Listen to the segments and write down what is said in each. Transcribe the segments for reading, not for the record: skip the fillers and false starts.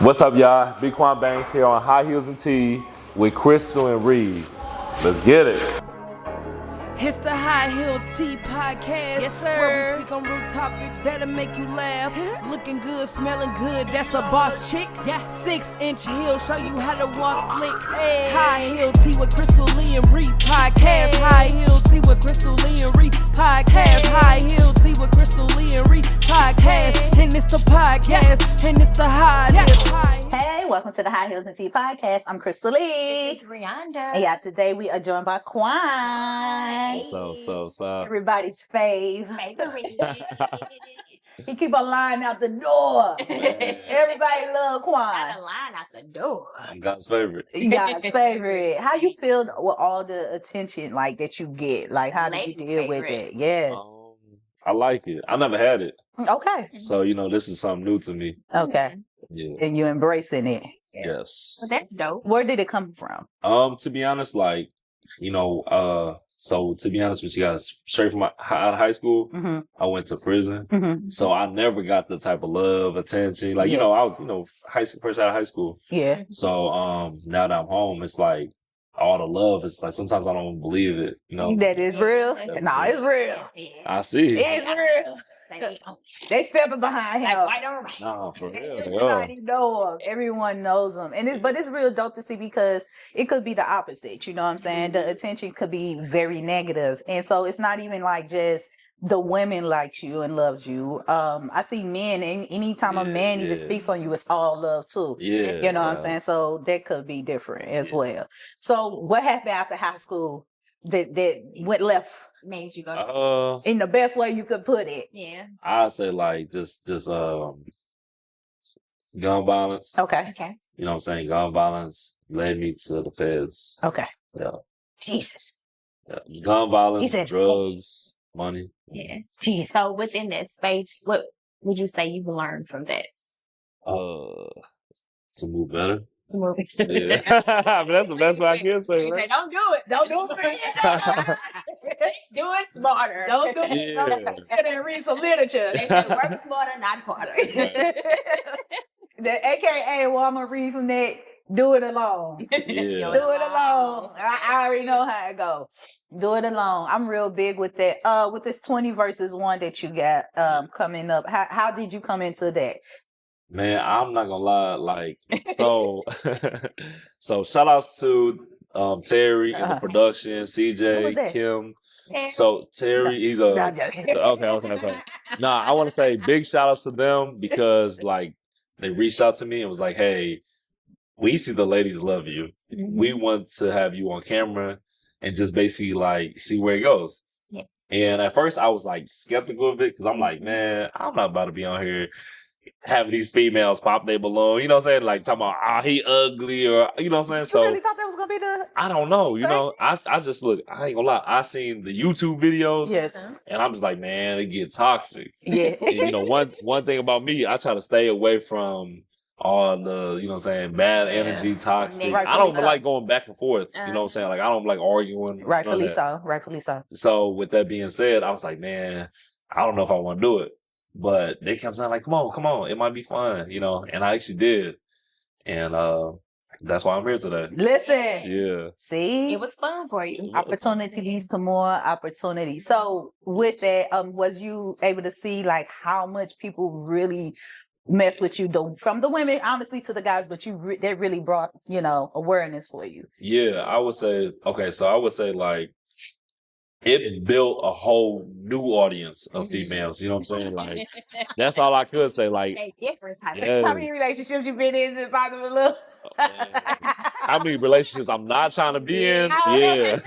What's up, y'all? Big Quan Banks here on High Heels and Tea with Crystal and Reed. Let's get it. It's the High Heel Tea Podcast. Yes, sir. Where we speak on real topics that'll make you laugh. Looking good, smelling good, that's a boss chick. Yeah. 6-inch heel, show you how to walk slick. Hey. High Heel Tea with Crystal Lee and Reed Podcast. High Heel Tea with Crystal Lee and Reed Podcast. High Heel Tea with Crystal Lee and Reed Podcast. And it's the podcast, and it's the High Heel. Hey, welcome to the High Heels and Tea Podcast. I'm Crystal Lee. This is Rihanna. And yeah, today we are joined by Quan. So. Everybody's fave. Favorite. He keep on lying out the door. Everybody love Got Quan. a line out the door. I'm God's favorite. God's favorite. How you feel with all the attention like that you get? Like how do you Lady deal with favorite. it? Yes. I like it. I never had it. Okay. So, this is something new to me. Okay. Yeah. And you embracing it. Yes. Well, that's dope. Where did it come from? To be honest, so to be honest with you guys, straight from out of high school, Mm-hmm. I went to prison. Mm-hmm. So I never got the type of love, attention. Like, Yeah. I was, high school, fresh out of high school. Yeah. So, now that I'm home, it's like all the love. It's like sometimes I don't believe it, That is real? Yeah. No, it's real. Yeah. I see it. It's real. They stepping behind him. Like white on right. No, for real. Yeah. Everybody know him. Everyone knows him. But it's real dope to see because it could be the opposite. You know what I'm saying? The attention could be very negative. And so it's not even like just the women likes you and loves you. I see men, and anytime a man even speaks on you, it's all love too. Yeah. You know what I'm saying? So that could be different as well. So what happened after high school that went left Made you go. in the best way you could put it? Yeah. I'd say like just gun violence. Okay. Okay. You know what I'm saying? Gun violence led me to the feds. Okay. Yeah. Jesus. Yeah. Gun violence, He said- drugs, money. Yeah. Jesus. So within that space, what would you say you've learned from that? To move better. Moving. Yeah. I mean, that's the best I can say, You right? say, don't do it. Don't do it. Do it smarter. Don't do it. Yeah. Don't sit there and read some literature. They say work smarter, not harder. The AKA, well, I'm gonna read from that. Do it alone. Yeah. Do it alone. I already know how it go. Do it alone. I'm real big with that. With this 20 versus 1 that you got coming up. How did you come into that? Man, I'm not gonna lie, like, so shout outs to Terry in the production, Who was CJ, that? Kim. So Terry, he's a No, just kidding. okay. Nah, I want to say big shout outs to them because like they reached out to me and was like, hey, we see the ladies love you. We want to have you on camera and just basically like see where it goes. Yeah. And at first I was like skeptical of it because I'm like, man, I'm not about to be on here having these females pop their balloon, you know what I'm saying? Like talking about, he ugly or, you know what I'm saying? You So really thought that was gonna be the I don't know, I just look, I ain't gonna lie, I seen the YouTube videos yes, and I'm just like, man, it get toxic. yeah. And, one thing about me, I try to stay away from all the, you know what I'm saying, bad energy, toxic. I Rightfully don't so. like going back and forth, you know what I'm saying? Like, I don't like arguing. none of Rightfully that. so. Rightfully so. So with that being said, I was like, man, I don't know if I want to do it. But they kept saying like, come on, it might be fun, and I actually did. And that's why I'm here today. Listen. Yeah. See? It was fun for you. Opportunity leads to more opportunity. So with that, was you able to see like how much people really mess with you, from the women, honestly, to the guys, but they really brought, awareness for you? Yeah, I would say, like, it built a whole new audience of females. You know what I'm saying? Like, that's all I could say. Like, They different type yes. How many relationships you been in since possible? Look? How many relationships I'm not trying to be in? Yeah.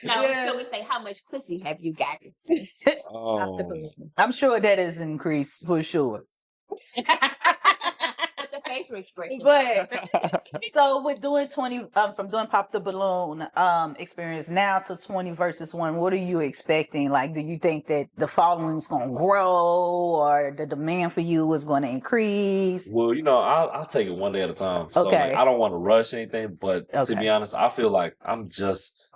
No, Yeah. so we say, how much pussy have you gotten? Oh. I'm sure that has increased for sure. With the facial expression. But so with doing 20, from doing Pop the Balloon experience now to 20 versus 1, what are you expecting? Like, do you think that the following's gonna grow or the demand for you is going to increase? Well, I'll take it one day at a time. So Okay. like, I don't want to rush anything, but to Okay. be honest, I feel like I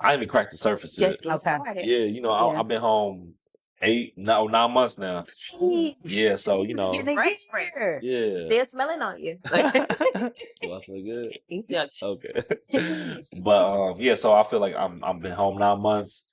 haven't cracked the surface yet. Just get Okay. started. Yeah, Yeah. I've been home 9 months now. Jeez. Yeah, so you know, He's fresh. yeah. Still smelling on you. Do I smell good? He's still Okay. But yeah, so I feel like I've been home 9 months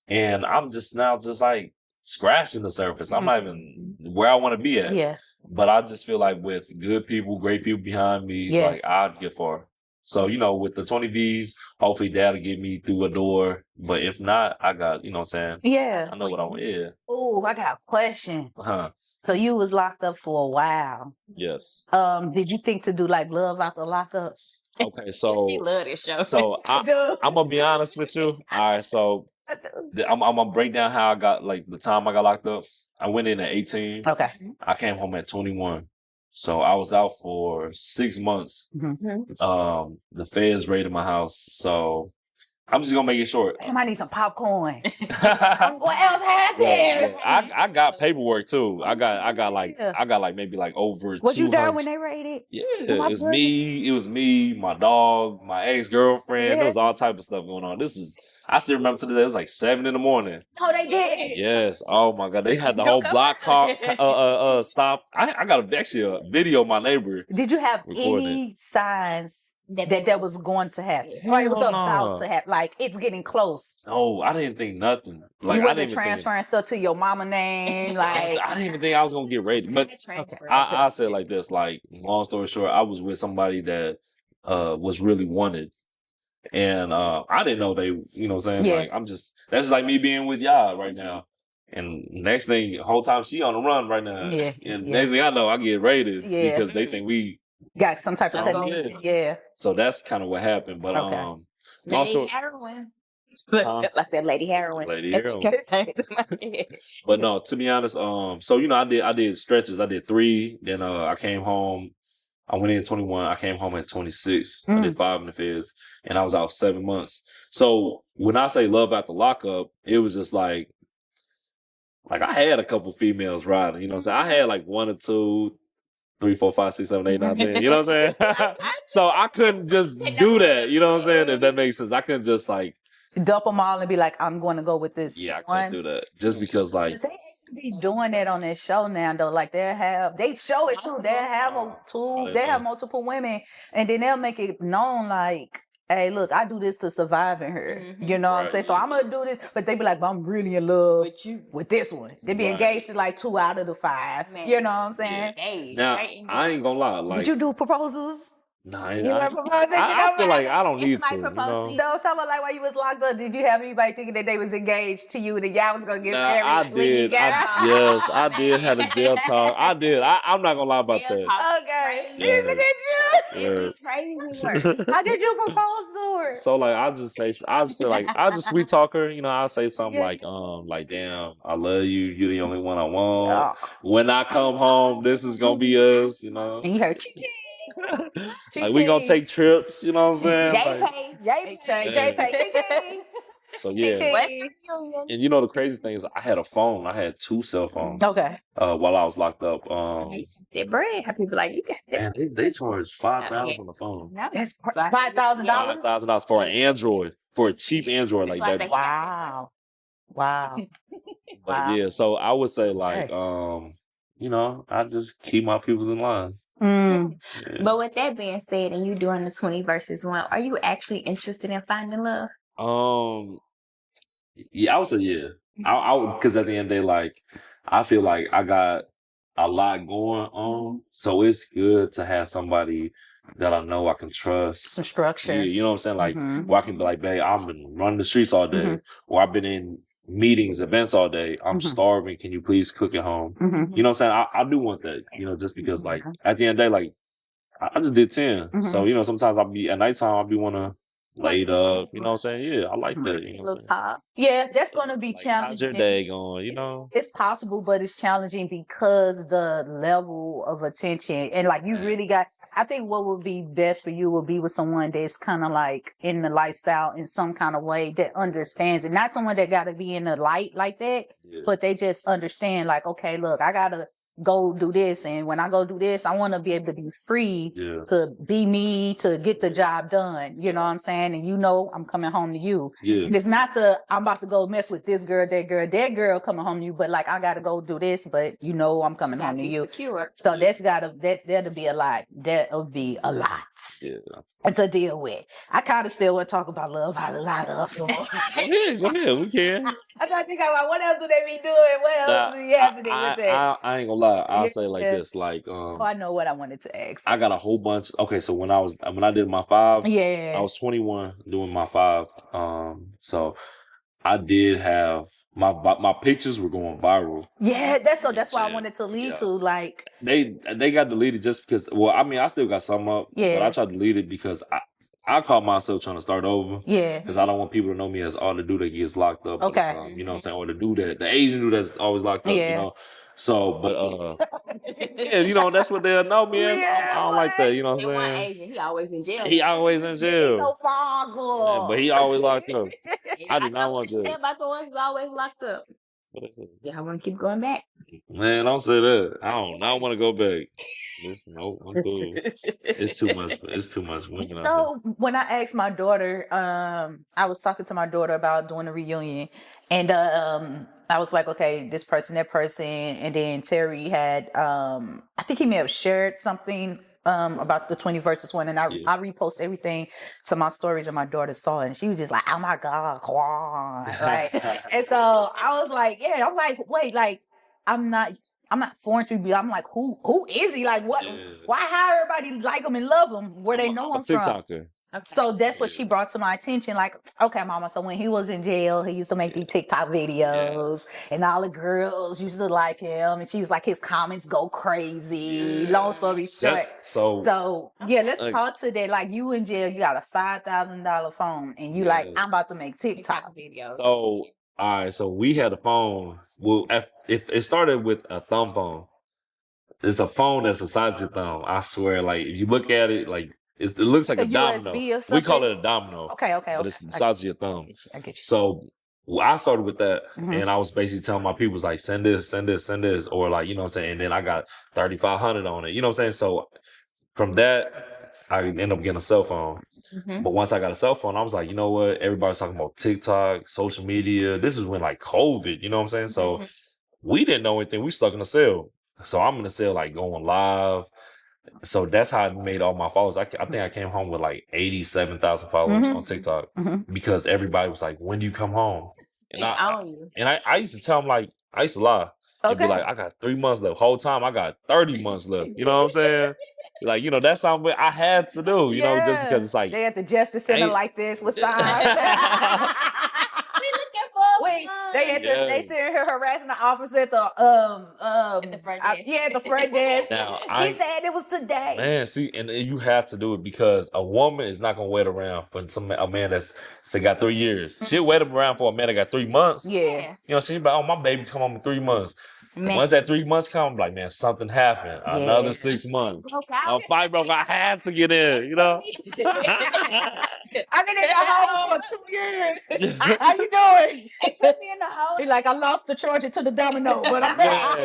and I'm just now just like scratching the surface. I'm not even where I want to be at. Yeah. But I just feel like with good people, great people behind me, Yes. like I'd get far. So, you know, with the 20 V's, hopefully that'll get me through a door. But if not, I got, you know what I'm saying? Yeah. I know what I want. Yeah. Oh, I got a question. Uh-huh. So you was locked up for a while. Yes. Did you think to do like love after lockup? Okay, so She love this show. so I'm gonna be honest with you. All right, so I'm gonna break down how I got like the time I got locked up. I went in at 18. Okay. I came home at 21. So I was out for 6 months. Mm-hmm. The feds raided my house. So I'm just gonna make it short. Damn, I need some popcorn. Yeah, What else happened? I got paperwork too. I got like maybe like over. Was you 200. there when they raided? Yeah, my it was brother. me. It was me, my dog, my ex-girlfriend. Yeah. There was all type of stuff going on. I still remember to the day. It was like 7 in the morning. No, they did. Yes. Oh my God. They had the whole block car stop. I got actually a video of my neighbor. Did you have Recorded. any signs that was going to happen? Or it was Hell no. about to happen? Like, it's getting close. No, I didn't think nothing. Like You I wasn't didn't even transferring stuff to your mama name? Like, I didn't even think I was gonna get raided. But I say it like this. Like long story short, I was with somebody that was really wanted. And I didn't know they, you know what I'm saying? Yeah. Like that's just like me being with y'all right now. And next thing, the whole time she on the run right now. Yeah, And yeah. next thing I know, I get raided Yeah. because they think we. got some type of So, connection. Yeah. So that's kind of what happened. But Okay. long Lady story. Heroin. Huh? I said Lady Heroin. Lady That's Heroin. what kept saying to my head. But no, to be honest, so you know, I did stretches. I did 3. Then I came home. I went in at 21. I came home at 26. I did 5 in the feds, and I was out 7 months. So when I say love after lockup, it was just like I had a couple females riding. You know what I'm saying? I had like 1 or 2, 3, 4, 5, 6, 7, 8, 9, 10. You know what I'm saying? So I couldn't just do that. You know what I'm saying? If that makes sense, I couldn't just like Dump them all and be like, I'm going to go with this I one. couldn't do that just because like. They actually be doing that on their show now, though. Like they show it too. They have multiple women, and then they'll make it known like, hey, look, I do this to survive in her. You know what I'm saying? So I'm gonna do this, but they be like, but I'm really in love with this one. They be engaged to like 2 out of the 5. Man. You know what I'm saying? Hey, Now straight I ain't gonna lie. Like Did you do proposals? Nah, You weren't proposing to I feel nobody? like I don't need to. Somebody You know? proposed No, talking about like while you was locked up, did you have anybody thinking that they was engaged to you and that y'all was gonna get Nah, married I when you did. got out? Yes, I did have a jail talk. I did. I'm not gonna lie about that. Okay. Yeah. Look at you. It be crazy work. How did you propose to her? So like I just sweet talk her. You know, I'll say something like damn, I love you. You're the only one I want. Oh. When I come home, this is gonna be us. You know, And you heard ching ching. like we gonna take trips. You know what I'm saying? Like, JPay, ching ching. so yeah. Ching. Western Union. And you know the crazy thing is I had a phone. I had 2 cell phones. Okay. While I was locked up. That bread. How people like you got that. Man, they charge $5,000 on the phone. That's So I- $5,000. $5,000 for an Android, for a cheap Android like Like that. that. Wow. Wow. But Wow. yeah, so I would say like, Hey. you know, I just keep my peoples in line. Mm. Yeah. But with that being said, and you doing the 20 versus 1, are you actually interested in finding love? Yeah, I would say yeah. I would, because at the end of the day, like I feel like I got a lot going on, so it's good to have somebody that I know I can trust. Some structure. Yeah, you know what I'm saying? Like, Mhm. where I can be like, babe, I've been running the streets all day, or I've been in meetings, events all day. I'm starving. Can you please cook at home? Mhm. You know what I'm saying? I do want that, you know, just because, like, at the end of the day, like, I just did 10. So, you know, sometimes at nighttime, I'll be want to lay it up. You know what I'm saying? Yeah, I like that. You know what I'm Little saying? top. Yeah, that's gonna be Like, challenging. how's your day going? You know? It's possible, but it's challenging because the level of attention and like you really got. I think what would be best for you would be with someone that's kind of like in the lifestyle in some kind of way that understands it. Not someone that got to be in the light like that, Yeah. but they just understand like, okay, look, I gotta go do this, and when I go do this, I want to be able to be free to be me, to get the job done. You know what I'm saying? And you know, I'm coming home to you. Yeah. And it's not I'm about to go mess with this girl, that girl coming home to you, but like I gotta go do this, but you know, I'm coming home to you. Secure. So that'll be a lot. That'll be a lot to deal with. I kind of still want to talk about love, how to line up. So. Go ahead, we can. I'm trying to think about what else do they be doing? What else be happening with that? I ain't gonna lie. I'll say like this, like I know what I wanted to ask. I got a whole bunch. Okay, so when I did my 5, I was 21 doing my 5. So I did have my pictures were going viral. Yeah, that's why I wanted to lead to like they got deleted just because. Well, I mean, I still got some up, but I tried to delete it because I caught myself trying to start over. Yeah. Because I don't want people to know me as all the dude that gets locked up all the time. You know what I'm saying? Or the dude the Asian dude that's always locked up, you know? So, but, yeah, you know, that's what they'll know me as. I don't like that, you know what I'm saying? Asian, he always in jail. He always in jail. So far, but he always locked up. I do not want to. Tell about the ones who's always locked up. Yeah, I want to keep going back. Man, don't say that. I don't want to go back. No, I'm cool. It's too much. It's too much. So when I asked my daughter, I was talking to my daughter about doing a reunion, and I was like, okay, this person, that person, and then Terry had, I think he may have shared something about the 20 versus 1, and I repost everything to my stories, and my daughter saw it, and she was just like, oh my God, Quan, right? And so I was like, I'm like, wait, like, I'm not foreign to you. I'm like, who is he? Like, what? Why? How everybody like him and love him? Where they know him from? TikToker. Okay. So that's what she brought to my attention. Like, okay, mama. So when he was in jail, he used to make these TikTok videos, and all the girls used to like him. And she was like, his comments go crazy. Long story short. So yeah, let's talk to that. Like, you in jail, you got a $5,000 phone, and you like, I'm about to make TikTok videos. So all right, so we had a phone. Well, if it started with a thumb phone, it's a phone that's the size of your thumb. I swear, like if you look at it, like. It looks like a domino. We call it a domino. Okay. But it's the size of your thumb. I get you. So I started with that, and I was basically telling my people, like, send this, or like, you know what I'm saying. And then I got 3,500 on it. You know what I'm saying. So from that, I ended up getting a cell phone. But once I got a cell phone, I was like, you know what? Everybody's talking about TikTok, social media. This is when like COVID. You know what I'm saying. So we didn't know anything. We stuck in the cell. So I'm in the cell, like going live. So that's how I made all my followers. I think I came home with like 87,000 followers on TikTok because everybody was like, when do you come home? And I used to tell them, like, I used to lie. And be like, I got 3 months left. Whole time I got 30 months left. You know what I'm saying? Like, you know, that's something I had to do, you know, just because it's like. They at the Justice Center like this with signs. Wait, they sitting here harassing the officer at the front desk. At the front desk. Now, he said it was today. Man, see, and you have to do it because a woman is not gonna wait around for a man that's say got 3 years. She'll wait around for a man that got 3 months. Yeah. You know, she's like, oh, my baby come home in 3 months. Man. Once that 3 months come, I'm like, man, something happened. Another 6 months. A fight broke. I had to get in, you know? I've been in the house for 2 years. How you doing? He like, I lost the charger to the domino, but I'm back.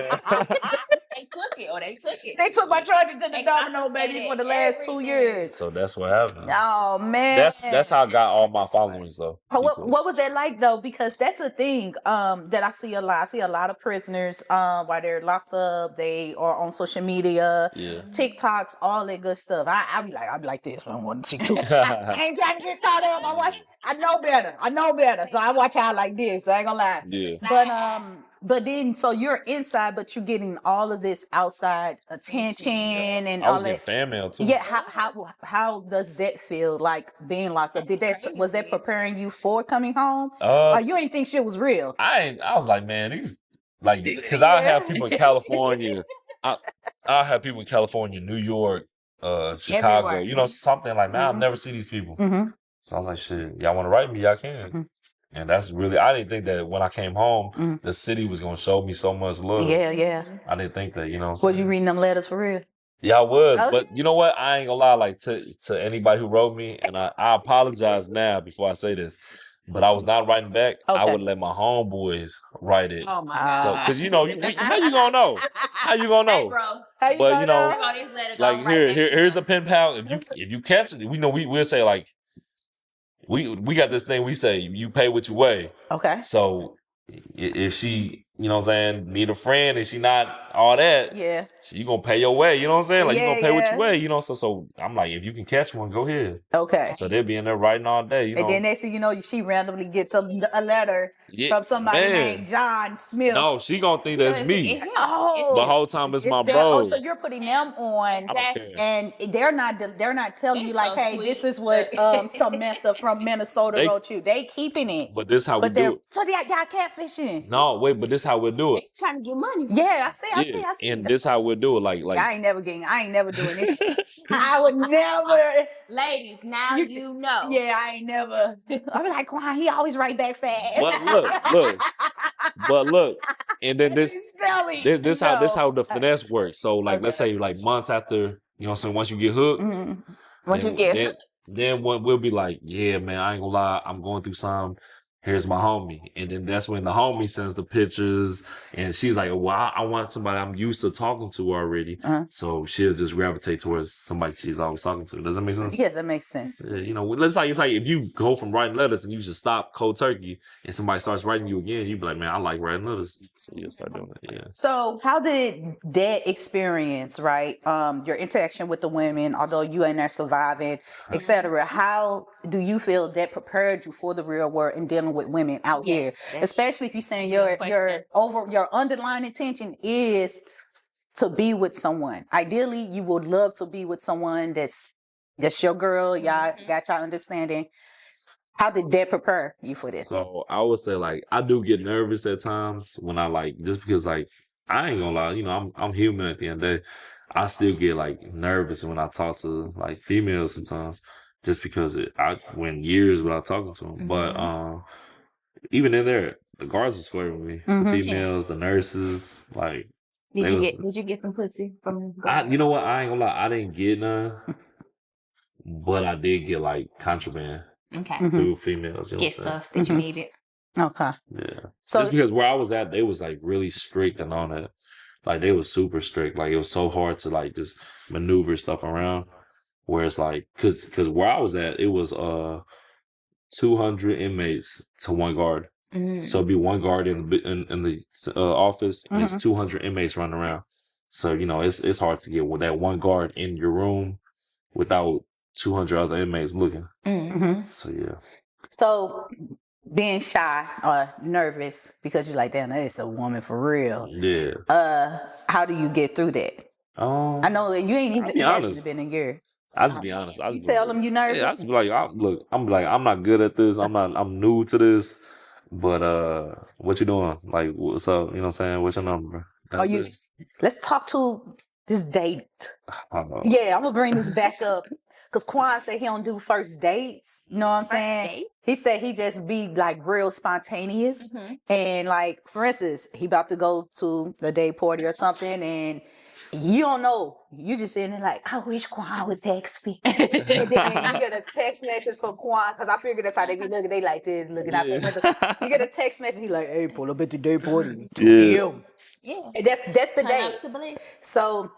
They took it. They took my charger to the domino, baby, for the last 2 years. So that's what happened. Oh, man. That's how I got all my followings, though. What was that like, though? Because that's the thing that I see a lot. I see a lot of prisoners while they're locked up. They are on social media, TikToks, all that good stuff. I be like this. I don't want to too. I ain't trying to get caught up. I know better. So I watch out like this. I ain't gonna lie. Yeah. But then, so you're inside, but you're getting all of this outside attention and all that. I was getting fan mail too. Yeah. How does that feel, like being locked up? Was that preparing you for coming home? Or you ain't think shit was real? I was like, man, these like, because I have people in California. I have people in California, New York, Chicago. Everywhere. You know, something like, man, I'll never see these people. So I was like, shit, y'all want to write me? Y'all can. And that's really, I didn't think that when I came home, the city was going to show me so much love. Yeah. I didn't think that, you know. Was you reading them letters for real? Yeah, I was. Okay. But you know what? I ain't going to lie, like, to anybody who wrote me, and I apologize now before I say this. but I was not writing back, I Okay. would let my homeboys write it. Oh my So, God. because how you gonna know? How you gonna know? Hey, bro. How you But gonna you know, Bring on this letter, go like right back to here's them. a pen pal. If you catch it, we'll say like we got this thing. We say you pay what you weigh. Okay. So if she, you know what I'm saying, need a friend and she not all that, Yeah. you gonna pay your way. You know what I'm saying? Like you Yeah, gonna pay what yeah. you weigh. You know. So I'm like, if you can catch one, go ahead. Okay. So they'll be in there writing all day. You know. And then next thing you know, she randomly gets a letter Yeah, from somebody man. named John Smith. No, she gonna think that's me. Oh, The whole time it's my their- bro. Oh, so you're putting them on, I don't care. and they're not telling They you like, so hey, sweet. this is what Samantha from Minnesota They- wrote you. They keeping it, But this how we but they're do it. so y'all catfishing. No, wait, but this how we do it. They trying to get money. Yeah, I see. Yeah, I see. and this how we do it. Like I ain't never doing this. Shit. I would never. Ladies, now you know. Yeah, I ain't never. I be like, Quan, he always write back fast. but look, and then this He's silly. this how the finesse works. So like, let's say like months after, you know what I'm saying, once you get hooked, Mhm. Once you get then we'll be like, yeah, man, I ain't gonna lie, I'm going through some. Here's my homie. And then that's when the homie sends the pictures and she's like, well, I want somebody I'm used to talking to already. Uh-huh. So she'll just gravitate towards somebody she's always talking to. Does that make sense? Yes, that makes sense. Yeah, you know, it's like if you go from writing letters and you just stop cold turkey and somebody starts writing you again, you'd be like, man, I like writing letters. So you'll start doing it. Yeah. So how did that experience, right? Your interaction with the women, although you ain't there surviving, etc. How do you feel that prepared you for the real world and dealing with women out here? Especially if you're saying your underlying intention is to be with someone. Ideally, you would love to be with someone that's your girl. Y'all got y'all understanding. How did that prepare you for this? So I would say like I do get nervous at times when I like just because like I ain't gonna lie, you know, I'm human at the end of the day. I still get like nervous when I talk to like females sometimes, just because I went years without talking to them. But even in there, the guards was flirting with me. The females, the nurses, like. Did you get some pussy from You know what? I ain't gonna lie. I didn't get none, but I did get like contraband through females. You know get what I'm saying? stuff that you needed? Okay. Yeah. So just because where I was at, they was like really strict and all that. Like they was super strict. Like it was so hard to like just maneuver stuff around. Where it's like, cause where I was at, it was 200 inmates to one guard. So it'd be one guard in the office, and it's 200 inmates running around. So you know it's hard to get with that one guard in your room without 200 other inmates looking. So yeah. So being shy or nervous because you're like, damn, that is a woman for real. Yeah. How do you get through that? I know you ain't even honest. been a year. I just be honest. I You just tell them you nervous. Yeah, I just be like, I'm not good at this. I'm new to this. But what you doing? Like, what's up? You know what I'm saying? What's your number? Let's talk to this date. Oh. Yeah, I'm gonna bring this back up. Cause Quan said he don't do first dates. You know what I'm saying? date? He said he just be like real spontaneous. And like, for instance, he about to go to the day party or something and you don't know. You just sitting there like, I wish Quan would text me. And then you get a text message from Quan, because I figured that's how they be looking. They like this, looking out there. You get a text message, he like, hey, pull up at the day party. 2 p.m. Yeah. And that's the Turn day. out to bliss. So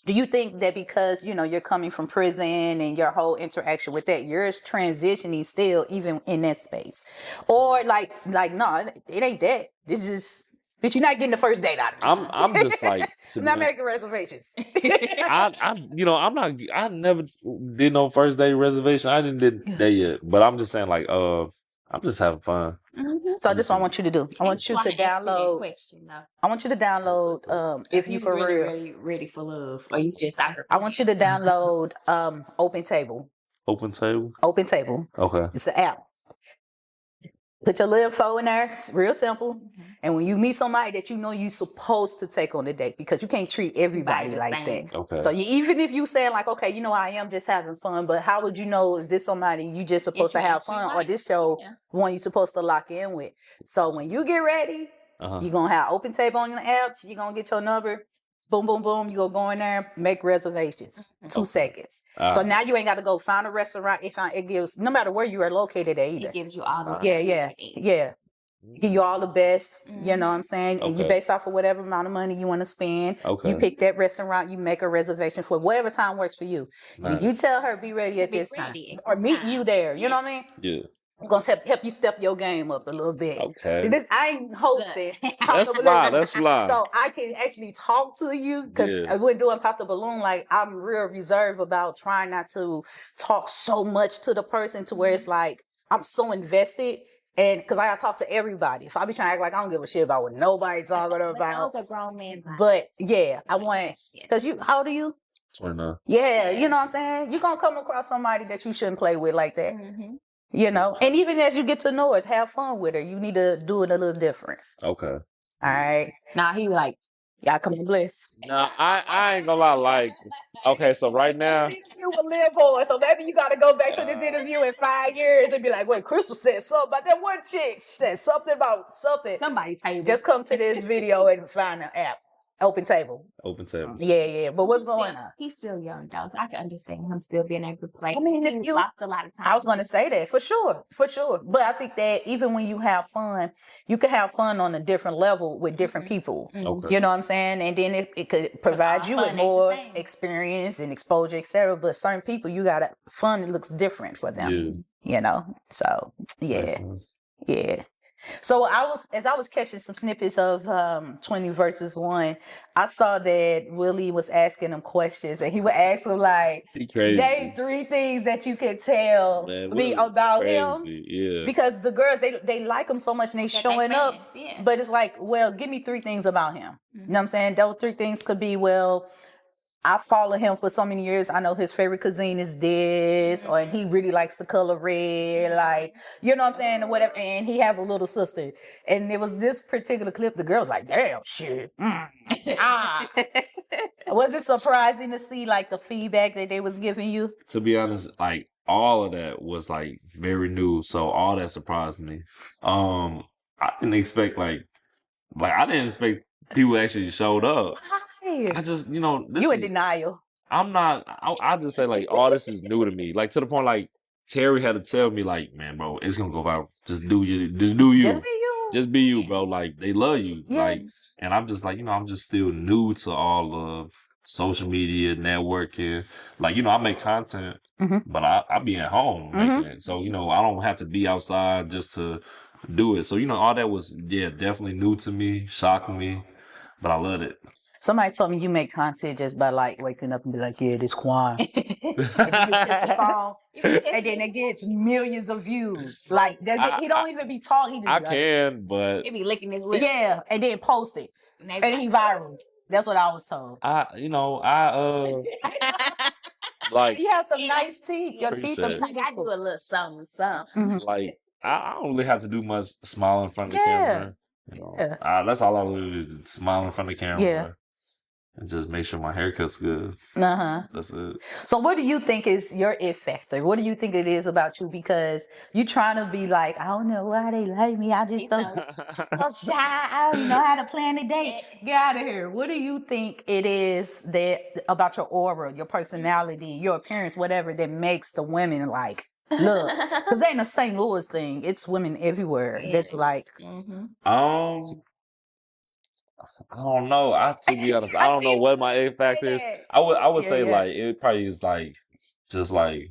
do you think that because, you know, you're coming from prison and your whole interaction with that, you're transitioning still even in that space? Or like no, it ain't that. This is, bitch, you're not getting the first date out of me. I'm just like, I'm not making reservations. I never did no first day reservation. I didn't did that yet. But I'm just saying like, I'm just having fun. So that's what I want you to do. I want you to download. I want you to download. If you for real, really ready for love, or you just out here. I want you to download Open Table. Open table. Open Table. Okay. It's an app. Put your little info in there. It's real simple. And when you meet somebody that you know you're supposed to take on a date, because you can't treat everybody like that. Okay. So even if you saying like, okay, you know, I am just having fun, but how would you know if this somebody you just supposed to have fun or this your one you supposed to lock in with? So when you get ready, you're going to have Open Table on your apps. You're going to get your number. boom, boom, boom. You go in there, make reservations. 2 seconds. So now you ain't got to go find a restaurant. It gives, no matter where you are located at either. It gives you all the Yeah. Give you all the best, you know what I'm saying? And you Okay. based off of whatever amount of money you want to spend. Okay. You pick that restaurant, you make a reservation for whatever time works for you. And you tell her, be ready at this time. Or meet you there. You know what I mean? Yeah. I'm going to help you step your game up a little bit. Okay. I ain't hosting. That's fly. That's fly. So I can actually talk to you because when doing Pop the Balloon, like I'm real reserved about trying not to talk so much to the person to where it's like I'm so invested. And because I gotta talk to everybody. So I be trying to act like I don't give a shit about what nobody's talking about. Those are grown men. But yeah, I want, because how old are you? 29. Yeah, you know what I'm saying? You're gonna come across somebody that you shouldn't play with like that. You know, and even as you get to know her, have fun with her. You need to do it a little different. Okay. All right. Nah, he like, y'all come to Bliss. Nah, I ain't gonna lie. Like, okay, so right now, You will live for. So maybe you got to go back to this interview in 5 years and be like, wait, Crystal said something about that one chick. She said something about something. Somebody table. Just come to this video and find an app. Open table. open table. Yeah. But what's going on? He's still young, though, so I can understand him still being able to play. I mean, if He you lost a lot of time. I was going to say that for sure. But I think that even when you have fun, you can have fun on a different level with different people. Okay. You know what I'm saying? And then it could provide you with fun ain't the more same. experience and exposure, etc. But certain people, you got fun. It looks different for them. You know? So, Makes sense. yeah. So as I was catching some snippets of 20 versus 1, I saw that Willie was asking him questions, and he would ask him like, He crazy. name 3 things that you could tell Man, me Willie's about crazy. him. Yeah. Because the girls, they like him so much and they showing up. Yeah. But it's like, well, give me 3 things about him. You know what I'm saying? Those 3 things could be, well, I follow him for so many years. I know his favorite cuisine is this, or he really likes the color red, like, you know what I'm saying, or whatever. And he has a little sister. And it was this particular clip, the girl's like, damn, shit. Was it surprising to see, like, the feedback that they was giving you? To be honest, like all of that was like very new, so all that surprised me. I didn't expect I didn't expect people actually showed up. I just, this You in is, denial. I'm not. I just say like all this is new to me. Like to the point like Terry had to tell me like, man, bro, it's gonna go viral. Just do you. Just be you. Just be you, bro. Like they love you. Yeah. Like, and I'm just like, I'm just still new to all of social media, networking. Like, I make content, but I be at home making it. So, I don't have to be outside just to do it. So, all that was, definitely new to me, shocked me, but I loved it. Somebody told me you make content just by like waking up and be like, yeah, this Quan. And then you kiss the phone, and then it gets millions of views. Like, he don't even be talking. He just I be like, can, but He be licking his lips. yeah, and then post it. And he viral. That's what I was told. like, You have some nice teeth. Your teeth are Appreciate it. Like, I do a little something. like, I don't really have to do much smile in front of the camera. That's all I really do, just smile in front of the camera. Yeah. And just make sure my haircut's good. That's it. So what do you think is your it factor? What do you think it is about you? Because you trying to be like, I don't know why they like me. I just so shy. I don't know how to plan a date. Get out of here. What do you think it is that about your aura, your personality, your appearance, whatever, that makes the women like, look? Because it ain't a St. Louis thing. It's women everywhere. That's like, I don't know. To be honest, I don't know what my A factor is. I would say like it probably is like just like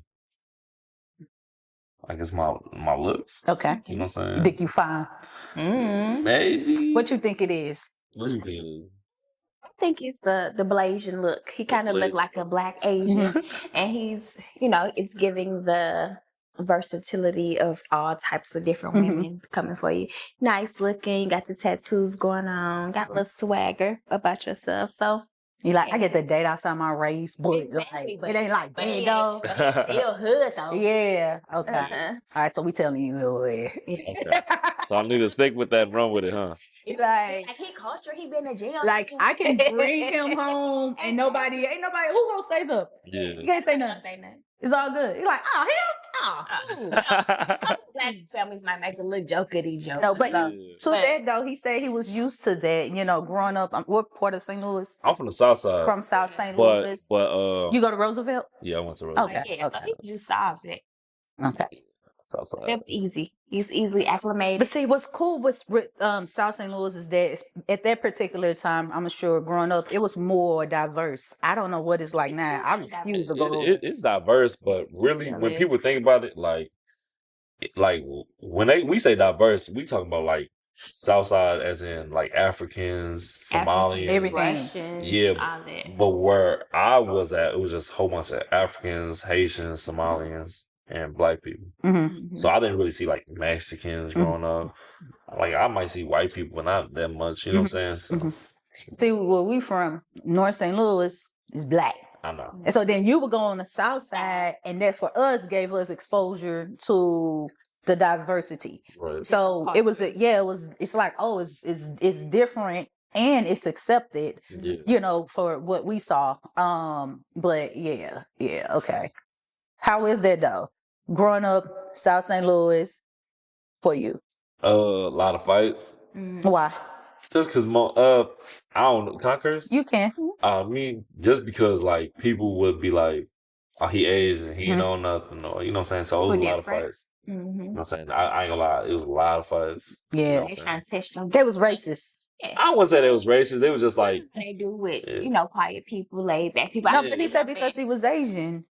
I guess my looks. okay. You know what I'm saying? You think you fine? Maybe. What you think it is? What do you think it is? I think it's the Blasian look. He kind of looked like a Black Asian, and he's, it's giving the versatility of all types of different women coming for you. Nice looking, got the tattoos going on, got a little swagger about yourself. So You like, I get the date outside my race, but Exactly, like, it ain't like that though. Still hood though. Yeah. Okay. Uh-huh. All right. So we telling you. Okay. So I need to stick with that and run with it, huh? Like he culture, he been in jail. Like I can bring him home and ain't nobody who gonna say something. Yeah. You can't say nothing. It's all good. You're like, oh hell, Black families might make a little jokey joke. no, but to that though, he said he was used to that. You know, growing up. What part of St. Louis? I'm from the South Side. From South St. Louis. But you go to Roosevelt? Yeah, I went to Roosevelt. Okay. Yeah, so he just solved it. Okay. South Side. It was easy. He's easily acclimated. But see, what's cool with South St. Louis is that at that particular time, I'm sure growing up, it was more diverse. I don't know what it's like now. I refuse to go. It's diverse, but really, when people think about it, like when we say diverse, we talking about like South Side, as in like Africans, Somalians, everything. Russians, yeah. all that. But where I was at, it was just a whole bunch of Africans, Haitians, Somalians, and Black people. Mm-hmm. So I didn't really see like Mexicans growing up. Like I might see white people, but not that much. You know what I'm saying? So, see, where we from, North St. Louis is Black. I know. And so then you would go on the South Side, and that for us gave us exposure to the diversity. Right. So it's like, oh, it's different and it's accepted, you know, for what we saw. But yeah, okay. How is that though? Growing up South St. Louis for you? A lot of fights. Why? Just because I don't know. Can I curse? You can. I mean, just because like people would be like, "Oh, he Asian, he know nothing," or you know what I'm saying. So it was a lot of fights. You know what I'm saying? I ain't gonna lie, it was a lot of fights. Yeah, you know They trying to test them. they was racist. Yeah. I wouldn't say they was racist. They was just like They do with quiet people, laid back people. No, but he said because he was Asian.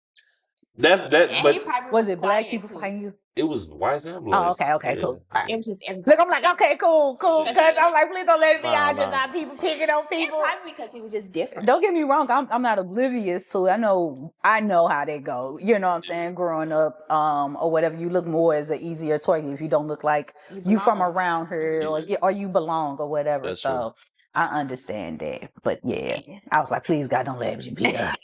that. And But he probably Was it Black quiet, people too. fighting you? it was whites and blacks. Oh, okay, cool. All right. It was just Look, I'm like, okay, cool. Because I'm like, please don't let it be Nah, out just nah. our people picking on people. Probably because he was just different. Don't get me wrong, I'm not oblivious to it. I know how they go. You know what I'm saying? Growing up, or whatever, you look more as an easier target if you don't look like you from around here or you belong or whatever. That's so true. I understand that. But yeah, I was like, please God, don't let me be up.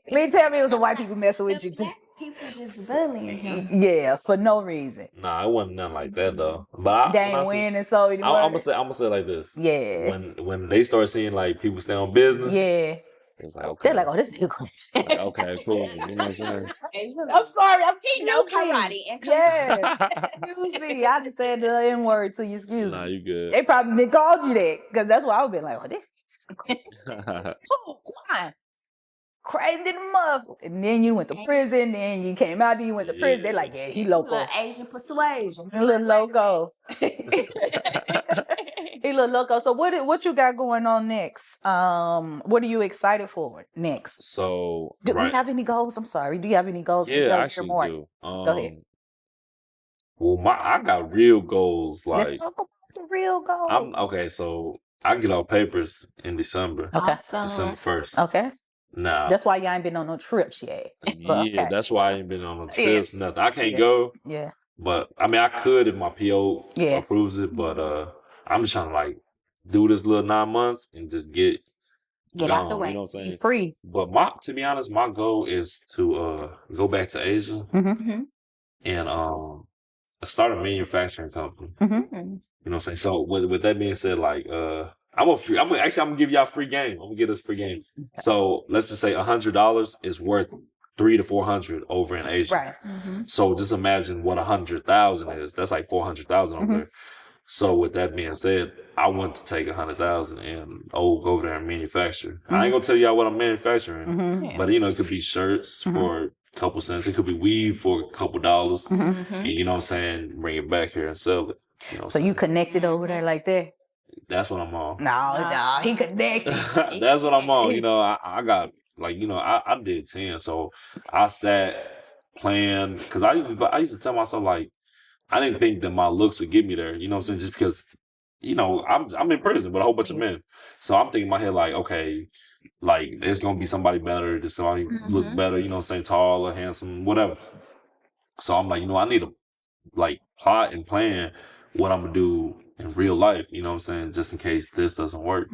Please tell me it was some white people messing with you too. People just bullying him. Yeah, for no reason. Nah, it wasn't nothing like that though. But They ain't winning, so I'm gonna say it like this. Yeah. When they start seeing like people stay on business, Yeah. it's like okay. They're like, oh, this nigga crazy. Like, okay, cool. You know what I'm saying? I'm sorry. He knows karate. And Yeah. Excuse me. I just said the N-word to you. Excuse Nah, me. you good. They probably didn't called you that because that's why I would be like, oh, this oh, Quan. Crazy in the mother. And then you went to prison. Then you came out. Then you went to prison. They're like, yeah, he loco. Little Asian persuasion. A little loco. He little loco. So what you got going on next? What are you excited for next? So Do we have any goals? I'm sorry. Do you have any goals? Yeah, I actually do. Go ahead. Well, I got real goals. Let's Like talk about the real goals. I'm okay. So I get all papers in December. Okay. December 1st. Okay. Now That's why y'all ain't been on no trips yet. But yeah, okay. that's why I ain't been on no trips. Nothing. I can't go. Yeah. But I mean, I could if my PO approves it. But I'm just trying to like do this little 9 months and just get out the way. You know what I'm saying? Free. But to be honest, my goal is to go back to Asia and start a manufacturing company. You know what I'm saying? So with that being said, like I'm gonna give y'all a free game. I'm gonna get us free game. So let's just say $100 is worth $300 to $400 over in Asia. Right. So just imagine what 100,000 is. That's like 400,000 over there. So with that being said, I want to take 100,000 and go over there and manufacture. I ain't gonna tell y'all what I'm manufacturing, but it could be shirts for a couple cents. It could be weave for a couple dollars. And you know what I'm saying? Bring it back here and sell it. You know So you connected over there like that? That's what I'm on. No, he connected. That's what I'm on. I got like I did 10, so I sat planned because I used to tell myself like I didn't think that my looks would get me there. You know what I'm saying? Just because I'm in prison with a whole bunch of men, so I'm thinking in my head like okay, like there's gonna be somebody better, there's somebody look better. You know what I'm saying? Tall or handsome, whatever. So I'm like I need to like plot and plan what I'm gonna do in real life, you know what I'm saying, just in case this doesn't work.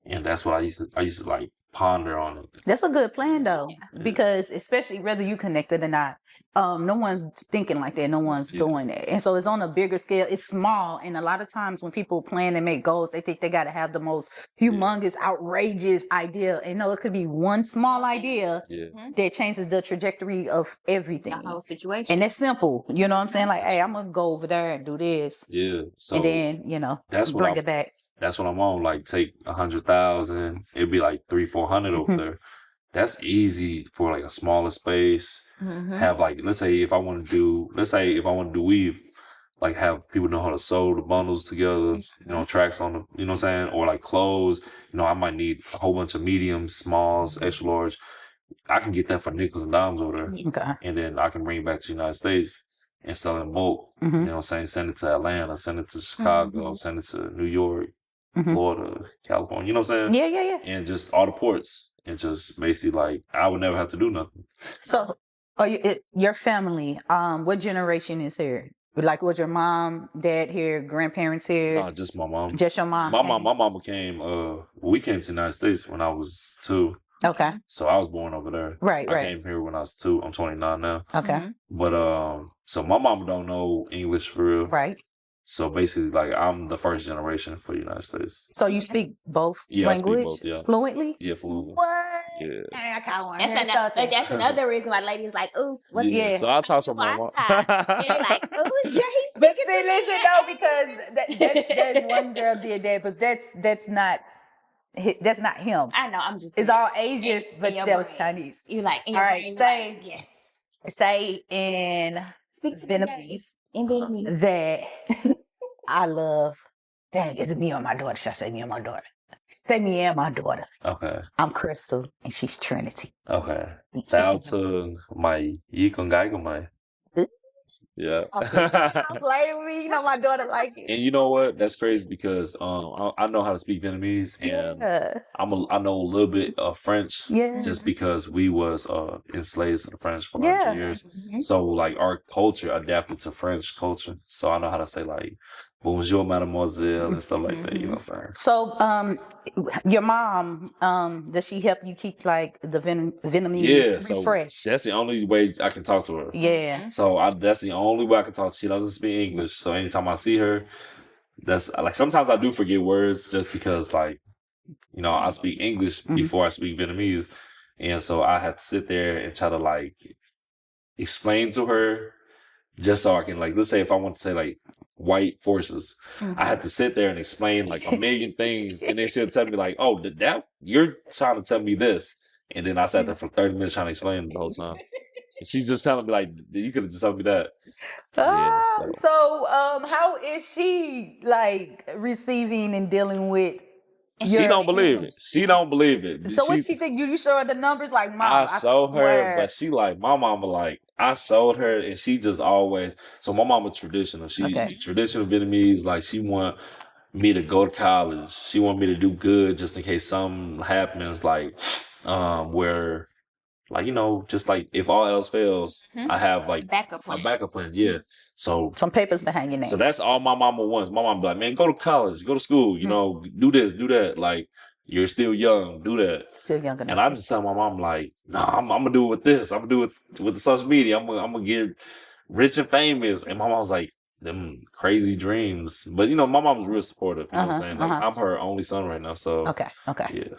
And that's what I used to like ponder on it. That's a good plan though, because especially whether you connected or not, no one's thinking like that. No one's doing that. And so it's on a bigger scale. It's small. And a lot of times when people plan and make goals, they think they got to have the most humongous, outrageous idea. And no, it could be one small idea that changes the trajectory of everything. The whole situation. And that's simple. You know what I'm saying? Like, hey, I'm going to go over there and do this. Yeah. So and then, you know, bring it back. That's what I'm on. Like, take 100,000. It'd be like 300-400 over there. That's easy for like a smaller space. Have like, let's say if I want to do weave, like have people know how to sew the bundles together, you know, tracks on the, you know what I'm saying? Or like clothes, you know, I might need a whole bunch of mediums, smalls, extra large. I can get that for nickels and dimes over there. Okay. And then I can bring it back to the United States and sell it in bulk. You know what I'm saying? Send it to Atlanta, send it to Chicago, send it to New York, Florida, California, you know what I'm saying? Yeah. And just all the ports. And just basically like, I would never have to do nothing. So, your family, what generation is here? Like, was your mom, dad here, grandparents here? No, just my mom. Just your mom? My mama came, we came to the United States when I was 2. Okay. So I was born over there. Right. I came here when I was 2. I'm 29 now. Okay. But, so my mom don't know English for real. Right. So basically, like, I'm the first generation for the United States. So you speak both language? I speak both, yeah. Fluently? Yeah, fluently. What? Yeah. I kind of That's another reason why ladies like, ooh, what's So I talk to my mom. They're like, ooh, he's But see, listen though, because that one girl did that, but that's not him. I know, I'm just It's all Asian, but that was Chinese. You like, in all your right, brain, say like, yes. Say in Speak to Vietnamese in Vietnamese. that I love. Dang, is it me or my daughter? Should I say me or my daughter? Say me and my daughter. Okay. I'm Crystal and she's Trinity. Okay. Shout out to my yi con gái của mày. Yeah. Don't play with me. You know my daughter like it. And you know what? That's crazy because I know how to speak Vietnamese and I know a little bit of French. Yeah. Just because we was enslaved to the French for 100 years. So like our culture adapted to French culture. So I know how to say like bonjour, mademoiselle, and stuff like that. You know what I'm saying? So, your mom, does she help you keep like the Vietnamese refresh? So that's the only way I can talk to her. Yeah. So that's the only way I can talk. She doesn't speak English. So anytime I see her, that's like sometimes I do forget words just because like, you know, I speak English before I speak Vietnamese. And so I had to sit there and try to like explain to her just so I can like, let's say if I want to say like white forces, I had to sit there and explain like a million things. And then she'll tell me like, oh, that you're trying to tell me this. And then I sat there for 30 minutes trying to explain it the whole time. And she's just telling me like, you could have just told me that. Yeah, so how is she like receiving and dealing with? She don't believe it. She don't believe it. So what she think? You show her the numbers like, Mom, I showed her, but she like, my mama like, I showed her and she just always, so my mama traditional. She traditional Vietnamese, like she want me to go to college. She want me to do good just in case something happens like, where like, you know, just like if all else fails, I have like a backup plan. Yeah. So some papers behind your name. So that's all my mama wants. My mom be like, man, go to college, go to school, you know, do this, do that. Like, you're still young, do that. Still young enough. And I just tell my mom like, no, I'm gonna do it with this. I'm gonna do it with the social media. I'm gonna get rich and famous. And my mom's like, them crazy dreams. But you know, my mom's real supportive. You know what I'm saying? Like, I'm her only son right now. So okay. Yeah.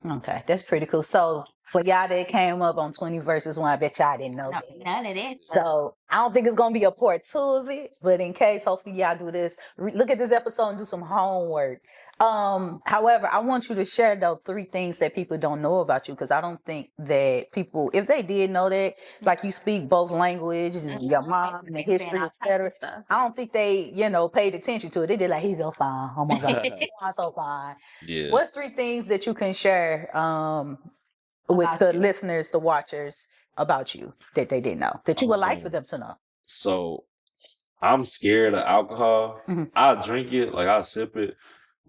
Okay, that's pretty cool. So for y'all that came up on 20 versus 1, I bet y'all didn't know that. None of that. So I don't think it's gonna be a part 2 of it, but in case, hopefully y'all do this. Look at this episode and do some homework. However, I want you to share those 3 things that people don't know about you, because I don't think that people, if they did know that, like you speak both languages, your mom and the history, etc. I don't think they, you know, paid attention to it. They did like, he's so fine. Oh my God, he's so fine. Yeah. What's 3 things that you can share with the listeners, the watchers, about you that they didn't know, that you would like for them to know? So I'm scared of alcohol. I drink it, like I sip it.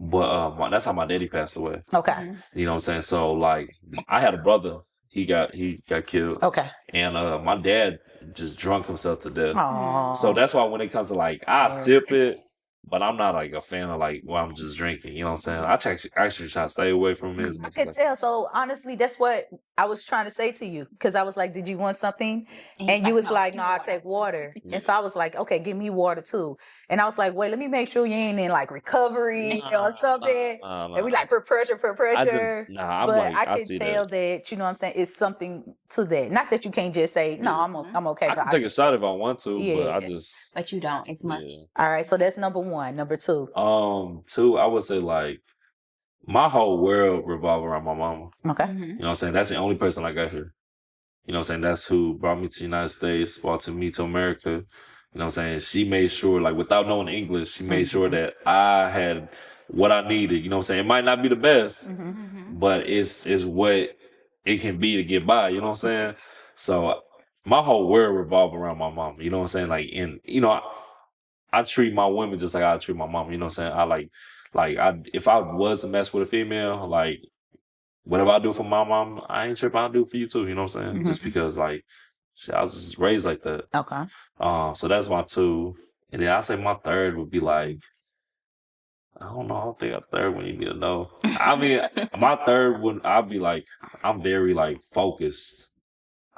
But that's how my daddy passed away. Okay. You know what I'm saying? So like I had a brother, he got killed. Okay. And my dad just drunk himself to death. Aww. So that's why when it comes to like I sip it, But I'm not like a fan of like, well, I'm just drinking. You know what I'm saying? I actually try to stay away from it as I much could as tell. So honestly, that's what I was trying to say to you because I was like, "Did you want something?" And you was like, "No, I'll take water." And so I was like, "Okay, give me water too." And I was like, "Wait, let me make sure you ain't in like recovery or something." And we like put pressure. I'm But like, I I could see tell that. that you know what I'm saying. It's something to that. Not that you can't just say, "No, I'm okay." I But can take a shot if I want to, but Yeah. I just, But you don't as much. yeah. All right, so that's number one. Number two. Two, I would say like my whole world revolves around my mama. Okay. Mhm. You know what I'm saying? That's the only person I got here. You know what I'm saying? That's who brought me to the United States, brought me to America. You know what I'm saying? She made sure, like, without knowing English, she made sure that I had what I needed. You know what I'm saying? It might not be the best, but it's what it can be to get by. You know what I'm saying? So my whole world revolves around my mom. You know what I'm saying? Like, and you know, I treat my women just like I treat my mom. You know what I'm saying? I if I was to mess with a female, like whatever I do for my mom, I ain't tripping. I'll do for you too. You know what I'm saying? Just because like shit, I was just raised like that. Okay. So that's my two. And then I say my third would be like, I don't know. I don't think a third one you need to know. I mean, my third one, I'd be like, I'm very like focused.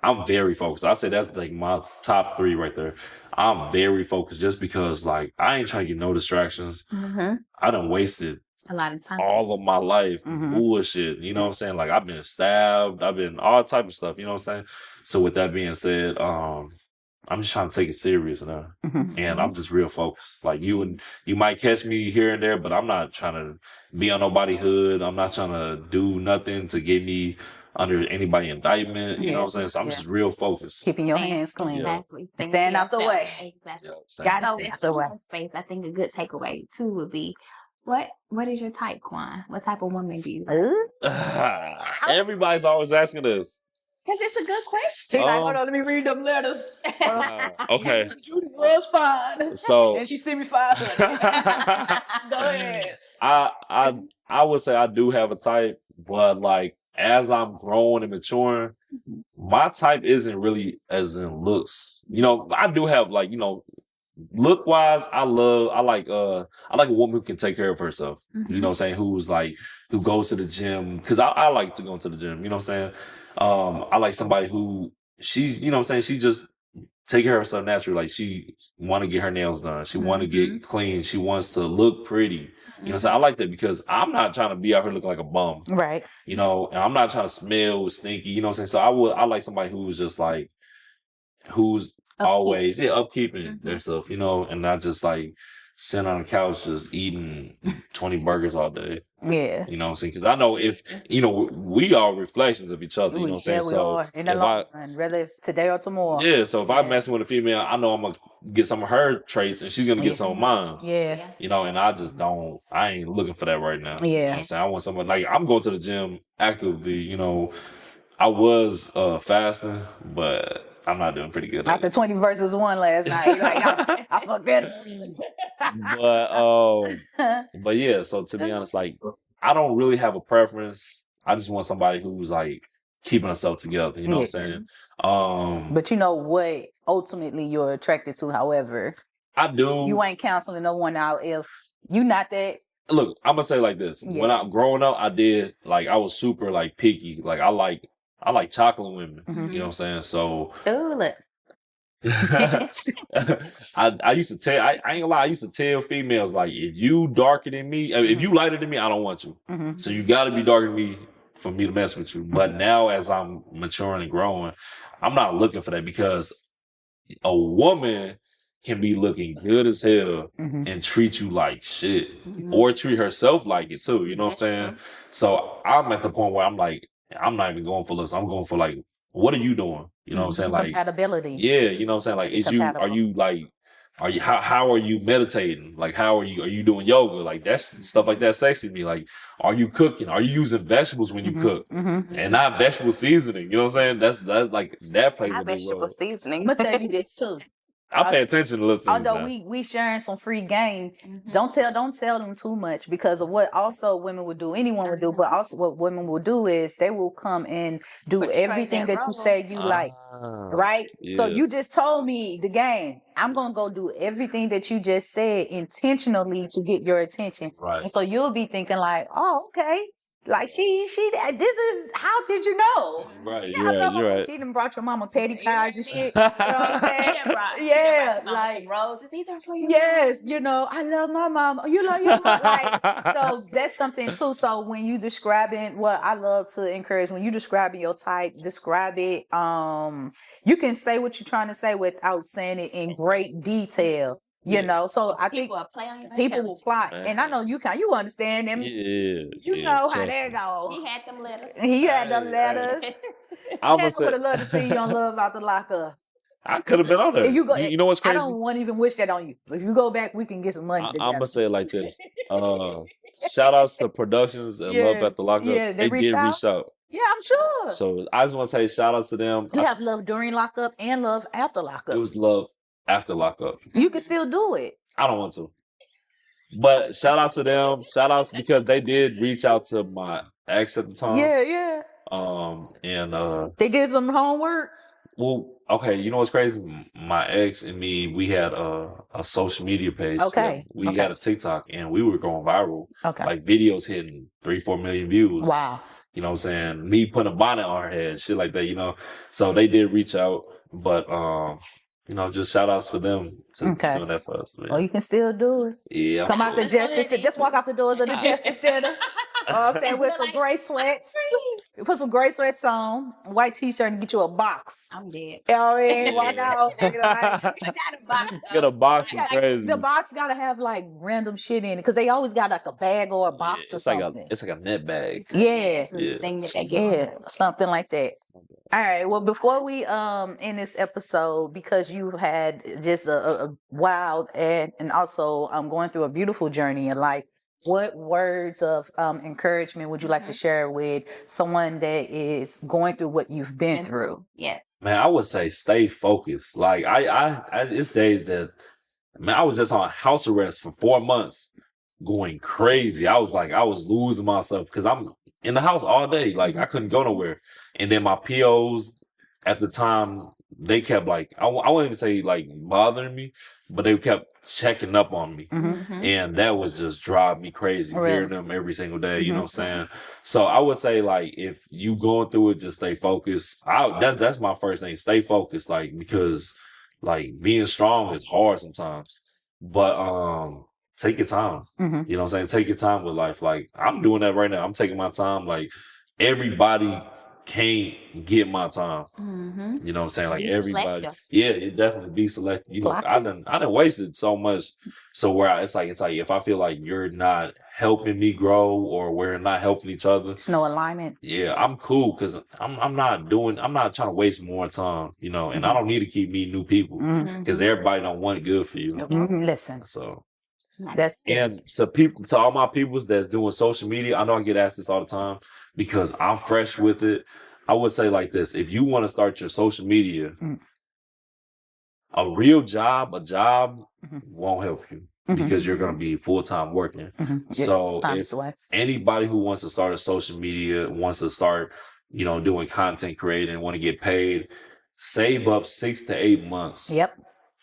I'm very focused. I say that's like my top three right there. I'm very focused just because like I ain't trying to get no distractions. I done wasted A lot of time. all of my life bullshit. You know what I'm saying? Like I've been stabbed, I've been all type of stuff. You know what I'm saying? So with that being said, I'm just trying to take it serious now, and I'm just real focused. Like you might catch me here and there, but I'm not trying to be on nobody's hood. I'm not trying to do nothing to get me under anybody indictment. You know what I'm saying? So I'm just real focused. Keeping your hands clean. Exactly. Stand out the way. Exactly. Yeah, Got it out the way. Space. I think a good takeaway too would be, what is your type, Quan? What type of woman do you like? Everybody's always asking this. Because it's a good question. She's like, hold on, let me read them letters. Okay. Judy was fine. So And she sent me 500. Go ahead. I would say I do have a type, but like as I'm growing and maturing, my type isn't really as in looks. You know, I do have like, you know, look wise, I like a woman who can take care of herself. You know what I'm saying? Who goes to the gym. Cause I like to go to the gym, you know what I'm saying? I like somebody who you know what I'm saying? She just take care of herself naturally. Like she want to get her nails done. She want to get clean. She wants to look pretty. You know what I'm saying? I like that because I'm not trying to be out here looking like a bum. Right. You know, and I'm not trying to smell stinky. You know what I'm saying? So I like somebody who's just like, who's always upkeeping themselves, you know, and not just like sitting on the couch just eating 20 burgers all day. Yeah. You know what I'm saying? Because I know if, you know, we are reflections of each other, you know what I'm saying? Yeah, we So are. In the long run, whether it's today or tomorrow. Yeah, so if I'm messing with a female, I know I'm going to get some of her traits and she's going to get some of mine. Yeah. You know, and I ain't looking for that right now. Yeah. You know what I'm saying? I want someone, like, I'm going to the gym actively, you know. I was fasting, but I'm not doing pretty good. After 20 versus 1 last night, like, I fucked that up. But yeah, so to be honest, like, I don't really have a preference. I just want somebody who's like keeping herself together. You know what I'm saying? But you know what ultimately you're attracted to, however. I do. You ain't counseling no one out if you not that. Look, I'm gonna say like this. When I'm growing up, I was super like picky. Like I like chocolate women. You know what I'm saying? So look. I used to tell I ain't gonna lie, I used to tell females like if you darker than me, if you lighter than me, I don't want you. So you gotta be darker than me for me to mess with you. But now as I'm maturing and growing, I'm not looking for that because a woman can be looking good as hell and treat you like shit. Or treat herself like it too. You know what I'm saying? So I'm at the point where I'm like, I'm not even going for looks. I'm going for like, what are you doing? You know what I'm saying? Like compatibility. Yeah, you know what I'm saying? Like how are you meditating? Like are you doing yoga? Like that's stuff like that sexy to me. Like, are you cooking? Are you using vegetables when you cook? And not vegetable seasoning. You know what I'm saying? That plays a big role. Vegetable seasoning. I'm gonna tell you this too. I pay attention to little things. Although now. we sharing some free game, don't tell them too much, because of what also women would do, anyone would do, but also what women will do is they will come and do Portray everything that that you role. say you like, right? So yeah. you just told me the game. I'm gonna go do everything that you just said intentionally to get your attention. Right. And so you'll be thinking like, oh, okay. Like this is, how did you know? Right, Yeah, you're I know right, you're right. She done brought your mama petty pies and shit. You know what I'm saying? Yeah, Yeah, like roses. These are for you. yes, you know, I love my mama. You love your mama. Like, so that's something too. So when you describing what I love to encourage, when you describing your type, describe it. You can say what you're trying to say without saying it in great detail. You know, so I think People will play on your people will plot, and I know you understand them. Yeah, You know how trust they me. go. He had them letters. He had the Hey, letters. I'm I gonna would say have loved to see you on Love Out the Lockup. I could have been on there. If you go, You know what's I crazy? don't want to even wish that on you. If you go back, we can get some money I'm together. gonna say it like this. Shout outs to productions and Love at the Lockup. Yeah, they did reached reach out. Yeah, I'm sure. So I just want to say shout outs to them. You have Love During Lockup and Love After Lockup. It was Love After Lockup. You can still do it. I don't want to. But shout outs to them. Shout outs because they did reach out to my ex at the time. Yeah. And They did some homework. well, okay, you know what's crazy? My ex and me, we had a social media page. Okay. We had a TikTok and we were going viral. Okay. Like videos hitting 3-4 million views. Wow. You know what I'm saying? Me putting a bonnet on her head, shit like that, you know. So they did reach out, but you know, just shout outs for them to doing that for us, man. Well, you can still do it. Yeah. Come out the Justice Center. Just walk out the doors of the Justice Center. You know what I'm saying? With some gray sweats. Put some gray sweats on, white t-shirt, and get you a box. I'm dead. You know what I mean? Walk out. You know, like, Get a box is crazy. the box gotta have like random shit in it, because they always got like a bag or a box or it's something. it's like a net bag. Yeah. Yeah. Thing that they get. Yeah, something like that. All right. Well, before we end this episode, because you've had just a wild and also going through a beautiful journey in life, what words of encouragement would you like to share with someone that is going through what you've been through? Yes. Man, I would say stay focused. Like I it's days that, man, I was just on house arrest for 4 months, going crazy. I was losing myself because I'm in the house all day. Like I couldn't go nowhere. And then my POs at the time, they kept like, I wouldn't even say like bothering me, but they kept checking up on me. And that was just driving me crazy, hearing them every single day, you know what I'm saying? So I would say like, if you going through it, just stay focused. That's my first thing, stay focused, like, because like being strong is hard sometimes, but take your time. You know what I'm saying? Take your time with life. Like I'm doing that right now. I'm taking my time. Like everybody can't get my time. You know what I'm saying? Like Be everybody. selective. Yeah, it definitely be selective. You know, I done wasted so much. So where it's like if I feel like you're not helping me grow or we're not helping each other, There's no alignment. yeah, I'm cool because I'm not trying to waste more time, you know, and I don't need to keep meeting new people because everybody don't want it good for you. Listen, So that's and to all my peoples that's doing social media, I know I get asked this all the time because I'm fresh with it. I would say like this: if you want to start your social media, a real job, won't help you because you're going to be full-time working. So if anybody who wants to start a social media, wants to start, you know, doing content creating, want to get paid, save up 6 to 8 months. Yep.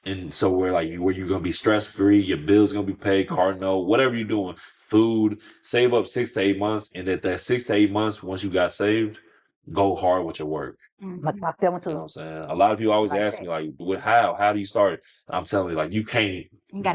And so where you're gonna be stress free, your bills gonna be paid, car note, whatever you're doing, food, save up 6 to 8 months, and at that 6 to 8 months, once you got saved, go hard with your work. Like that one too. You know what I'm saying? A lot of people always ask me like, how do you start? And I'm telling you, like, you can't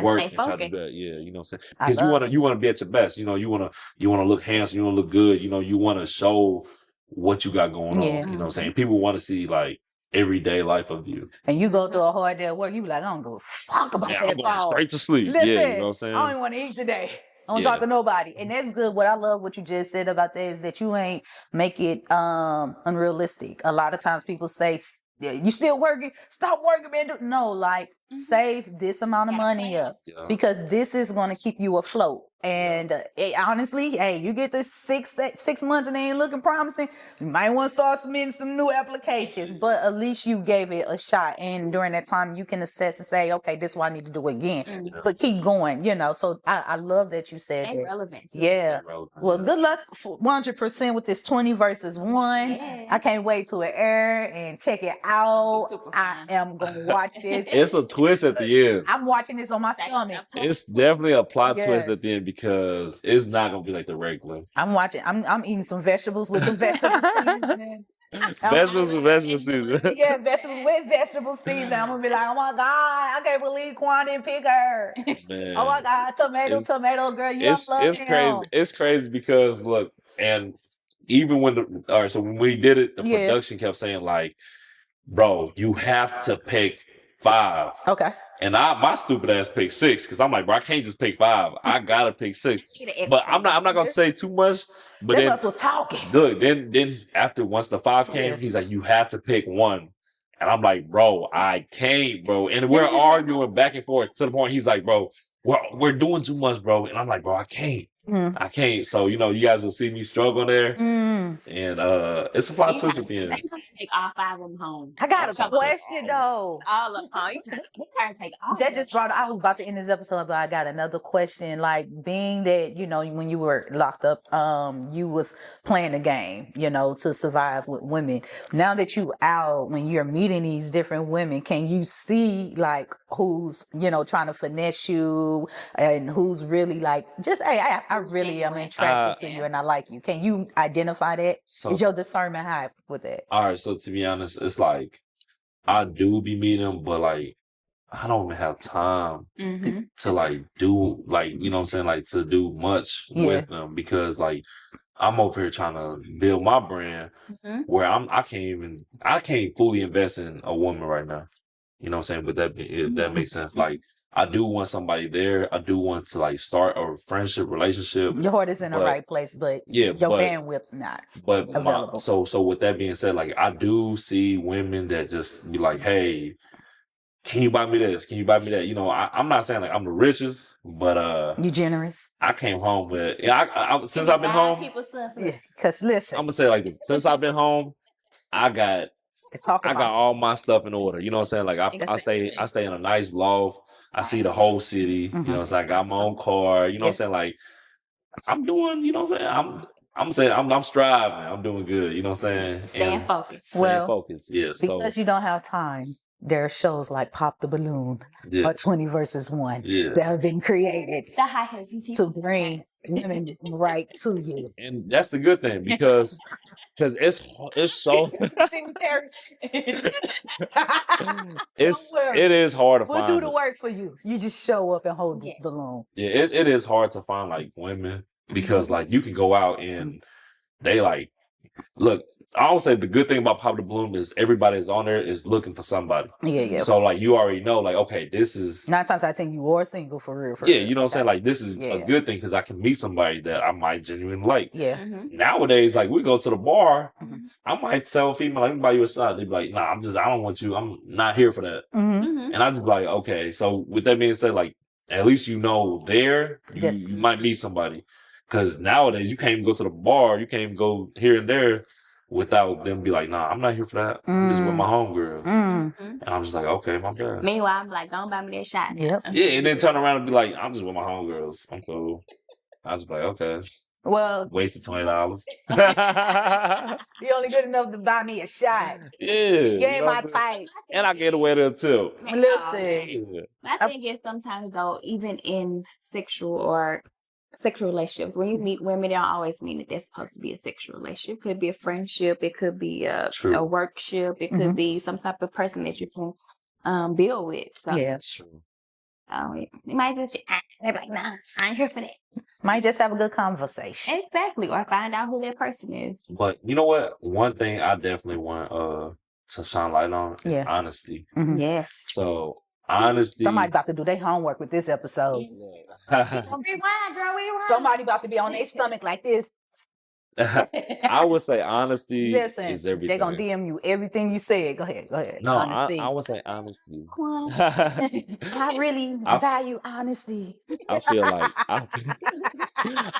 work and try to do that. Yeah, you know what I'm saying? Because you wanna be at your best. You know, you wanna look handsome, you wanna look good, you know, you wanna show what you got going on. You know what I'm saying? People wanna see like everyday life of you. And you go through a hard day at work, you be like, I don't give a fuck about that I'm going fall. straight to sleep. Listen, yeah, you know what I'm saying? I don't even want to eat today. I don't talk to nobody. And that's good. What I love what you just said about that is that you ain't make it unrealistic. A lot of times people say, you still working? Stop working, man. No, like save this amount of money up because this is going to keep you afloat. And honestly, hey, you get this 6 months and they ain't looking promising, you might want to start submitting some new applications. But at least you gave it a shot, and during that time, you can assess and say, okay, this is what I need to do again. But keep going, you know. So I love that you said They that. relevant. Yeah. Well, good luck 100% with this 20 versus 1. Yeah. I can't wait to it air and check it out. I am gonna watch this. It's a twist at the end. I'm watching this on my stomach. It's definitely a plot Yes. twist at the end because it's not gonna be like the regular. I'm watching. I'm eating some vegetables with some vegetable seasoning. Vegetables with vegetable season. Yeah, vegetables with vegetable seasoning. I'm gonna be like, oh my god, I can't believe Quan didn't pick her. Man, Oh my god, tomato girl, you it's love him. crazy. It's crazy because look, and even when so when we did it, the production kept saying like, bro, you have to pick 5. Okay. And my stupid ass picked 6 because I'm like, bro, I can't just pick 5. I gotta pick 6. But I'm not gonna say too much. But That was talking. look, then once the 5 came, he's like, you had to pick 1. And I'm like, bro, I can't, bro. And we're arguing back and forth to the point he's like, bro, we're doing too much, bro. And I'm like, bro, I can't. I can't. So, you know, you guys will see me struggle there. And it's a plot twist at the end. Take all 5 of them home. I got a question though. All of them home. You can't take all. That just brought. I was about to end this episode, but I got another question. Like, being that, you know, when you were locked up, you was playing the game, you know, to survive with women. Now that you out, when you're meeting these different women, can you see like who's, you know, trying to finesse you and who's really like just, hey, I really am attracted to you and I like you. Can you identify that? Is your discernment high with that? All right, so to be honest, it's like I do be meeting them, but like I don't even have time to like do like, you know what I'm saying, like to do much with them because like I'm over here trying to build my brand where I can't fully invest in a woman right now. You know what I'm saying? But if that makes sense. Like I do want somebody there. I do want to like start a friendship relationship. Your heart is in the right place, but your bandwidth not available. So with that being said, like I do see women that just be like, hey, can you buy me this? Can you buy me that? You know, I'm not saying like I'm the richest, but you generous. I came home with since I've been home. Because listen, I'm gonna say like this. Since I've been home, I got all my stuff in order. You know what I'm saying? Like I stay in a nice loft. I see the whole city. You know what I'm saying? I got my own car. You know what I'm saying? Like I'm doing, you know what I'm saying? I'm striving. I'm doing good. You know what I'm saying? Staying focused. Staying focused. Yeah. Because you don't have time. There are shows like Pop the Balloon or 20 versus 1 that have been created to bring women right to you. And that's the good thing because it's so it is hard to find. We'll do the work for you. You just show up and hold this balloon. Yeah, it is hard to find like women because like you can go out and they like look. I always say the good thing about Pop the Balloon is everybody that's on there is looking for somebody. Yeah. So like you already know, like, okay, this is 9 times out of 10 you are single for real. You know what I'm saying? Like this is a good thing because I can meet somebody that I might genuinely like. Yeah. Nowadays, like we go to the bar, I might tell a female, like, let me buy you a shot. They'd be like, nah, I don't want you. I'm not here for that. And I just be like, okay. So with that being said, like at least you know there you might meet somebody. Because nowadays you can't even go to the bar, you can't even go here and there without them be like, nah, I'm not here for that. I'm just with my homegirls. And I'm just like, okay, my bad. Meanwhile, I'm like, don't buy me that shot. Yep. Yeah, and then turn around and be like, I'm just with my homegirls. I'm cool. I was like, okay. Well, wasted $20. You only good enough to buy me a shot. Yeah. You ain't my type. And I get away there too. Listen. My thing is sometimes though, even in sexual relationships, when you meet women, they don't always mean that that's supposed to be a sexual relationship. It could be a friendship, it could be a workship, it could be some type of person that you can build with. So true. You might just they're like, nah, I ain't here for that. Might just have a good conversation. Exactly. Or find out who that person is. But you know what? One thing I definitely want to shine light on is honesty. Yes. So honesty. Somebody about to do their homework with this episode. Somebody about to be on their stomach like this. I would say honesty is everything. They're going to DM you everything you said. Go ahead. No, I would say honesty. I really value honesty. I feel like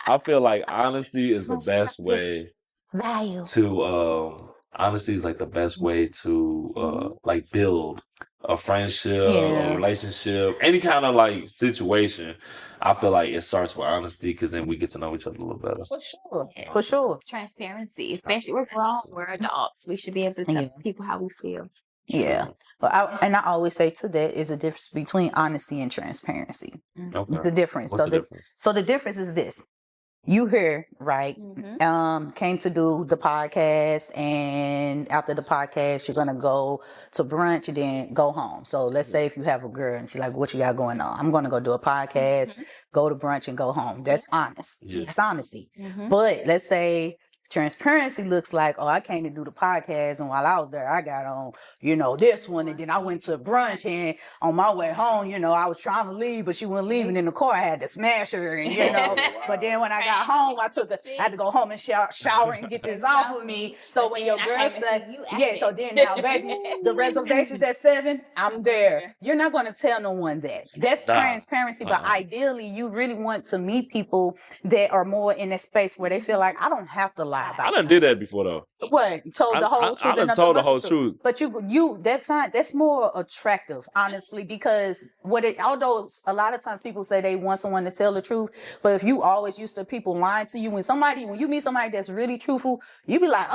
I feel like honesty is the Most best precious way value. to honesty is like the best way to like build a friendship, a relationship, any kind of like situation. I feel like it starts with honesty because then we get to know each other a little better. For sure. Yeah. For sure. Transparency, especially we're grown, we're adults. We should be able to tell people how we feel. Yeah. But I always say to that is a difference between honesty and transparency. Okay. The difference. What's the difference? So the difference is this. You here, right? Came to do the podcast, and after the podcast, you're gonna go to brunch and then go home. So let's say if you have a girl and she's like, "What you got going on?" I'm gonna go do a podcast, go to brunch, and go home. That's honest. Yeah. That's honesty. But let's say transparency looks like, oh, I came to do the podcast, and while I was there, I got on, this one, and then I went to brunch, and on my way home, I was trying to leave, but she wouldn't leave, and in the car, I had to smash her, and but then when I got home, I had to go home and shower and get this off of me. So when your girl said, so then now, baby, the reservation's at 7, I'm there. You're not going to tell no one that. That's transparency, but ideally, you really want to meet people that are more in that space where they feel like, I don't have to lie about I done did that before though. What? Told the whole truth. I done told the whole truth. But that's more attractive, honestly, because although a lot of times people say they want someone to tell the truth, but if you always used to people lying to you, when you meet somebody that's really truthful, you be like,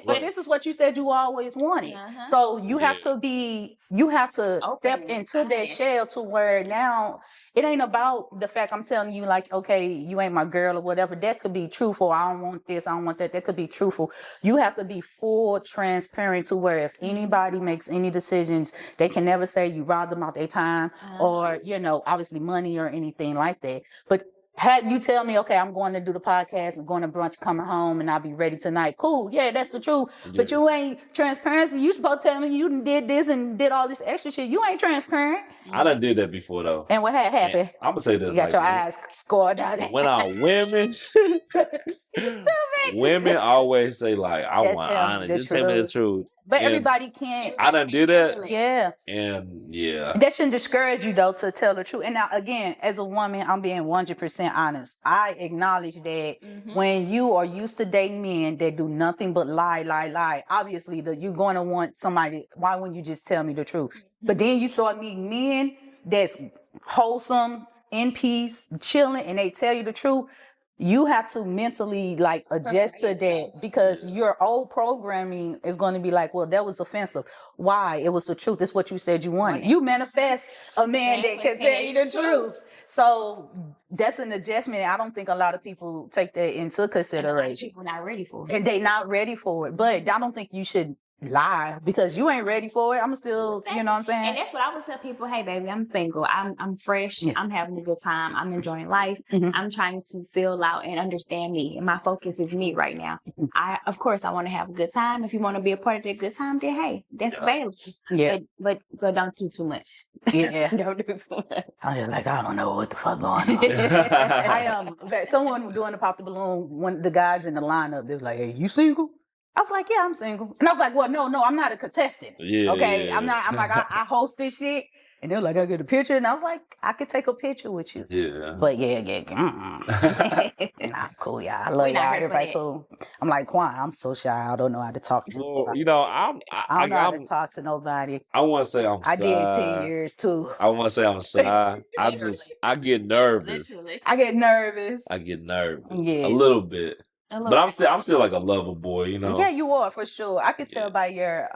but this is what you said you always wanted. So you have to step into that shell to where now it ain't about the fact I'm telling you like, okay, you ain't my girl or whatever. That could be truthful. I don't want this. I don't want that. That could be truthful. You have to be full transparent to where if anybody makes any decisions, they can never say you robbed them out their time or, obviously money or anything like that. But had you tell me, okay, I'm going to do the podcast and going to brunch, coming home, and I'll be ready tonight. Cool, yeah, that's the truth. Yeah. But you ain't transparency. You supposed to tell me you did this and did all this extra shit. You ain't transparent. I done did that before though. And what had happened? I'm gonna say this. You got your eyes scored out. When our women, women always say like, "I want honest. Just tell me the truth." But everybody can't. I done did that. Yeah. And yeah. That shouldn't discourage you though to tell the truth. And now again, as a woman, I'm being 100% honest. I acknowledge that when you are used to dating men that do nothing but lie, obviously you're going to want somebody. Why wouldn't you just tell me the truth? But then you start meeting men that's wholesome, in peace, chilling, and they tell you the truth. You have to mentally adjust to that because your old programming is going to be like, well, that was offensive. Why? It was the truth. It's what you said you wanted. You manifest a man that can tell you the truth. So that's an adjustment. I don't think a lot of people take that into consideration. People not ready for it. And they not ready for it. But I don't think you should lie because you ain't ready for it. I'm still, you know what I'm saying? And that's what I would tell people. Hey, baby, I'm single. I'm fresh. Yeah. I'm having a good time. I'm enjoying life. I'm trying to feel out and understand me. And my focus is me right now. Of course, I want to have a good time. If you want to be a part of that good time, then hey, that's available. Yeah. But don't do too much. Yeah. Don't do too much. I'm like, I don't know what the fuck going on. Someone doing the pop the balloon, one of the guys in the lineup, they was like, hey, you single? I was like, yeah, I'm single. And I was like, well, no, I'm not a contestant. Yeah, okay. Yeah. I'm like, I host this shit. And they're like, I get a picture. And I was like, I could take a picture with you. Yeah. But yeah. Nah, cool, y'all. I love y'all. Everybody cool. I'm like, Quan, I'm so shy. I don't know how to talk to nobody. I don't know how to talk to nobody. I want to say I'm shy. I did 10 years too. I want to say I'm shy. I get nervous. Literally. I get nervous. Yeah. A little bit. But I'm still like a lover boy, Yeah, you are for sure. I could tell by your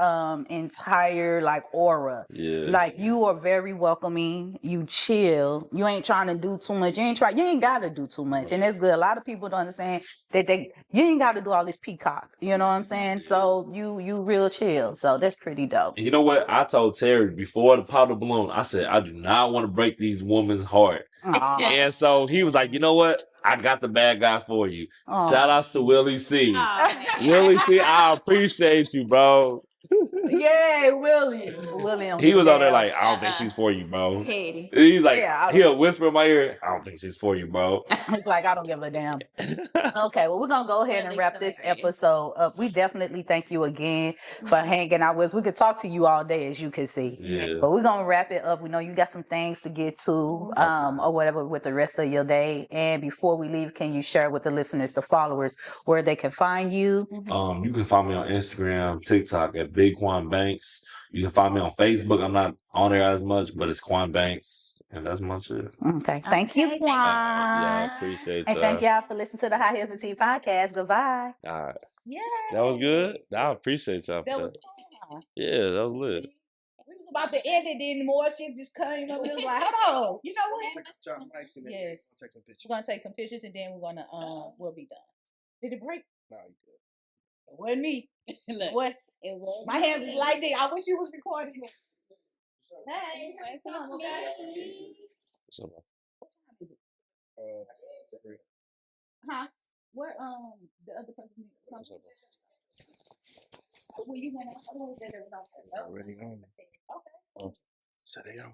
entire aura. Yeah. Like you are very welcoming. You chill. You ain't trying to do too much. You ain't gotta do too much. And that's good. A lot of people don't understand that you ain't gotta do all this peacock. You know what I'm saying? So you real chill. So that's pretty dope. And you know what? I told Terry before the powder balloon, I said, I do not want to break these women's heart. And so he was like, you know what? I got the bad guy for you. Shout out to Willie C. Willie C, I appreciate you, bro. Yeah, William. He was out there Yeah. like, I don't think she's for you, bro. Petty. He's like, Yeah, he'll whisper in my ear, I don't think she's for you, bro. It's like, I don't give a damn. Okay, well, we're gonna go ahead and wrap this episode up. We definitely thank you again for hanging out with us. We could talk to you all day, as you can see. Yeah. But we're gonna wrap it up. We know you got some things to get to, or whatever with the rest of your day. And before we leave, can you share with the listeners, the followers, where they can find you? You can find me on Instagram, TikTok at Big Quan Banks. You can find me on Facebook. I'm not on there as much, but it's Quan Banks, and that's much it. Okay, thank you, Quan. Yeah, I appreciate And thank y'all for listening to the High Heels and Tea podcast. Goodbye. All right. Yeah. That was good. I appreciate y'all. That For was that. fun. Yeah, that was lit. We was about to end it, then more shit just came. You know, we was like, hold on. You know what? Yes. We're gonna take some pictures and then we're gonna we'll be done. Did it break? No, you good. It wasn't me. Look, What? it was My hands is like this. I wish you was recording this. Hey, What's come up, on, okay? me? So, What time is it? Three. Huh? Where the other person comes? Well, you went out. I was there. There was out there. Already on. Okay. So they on.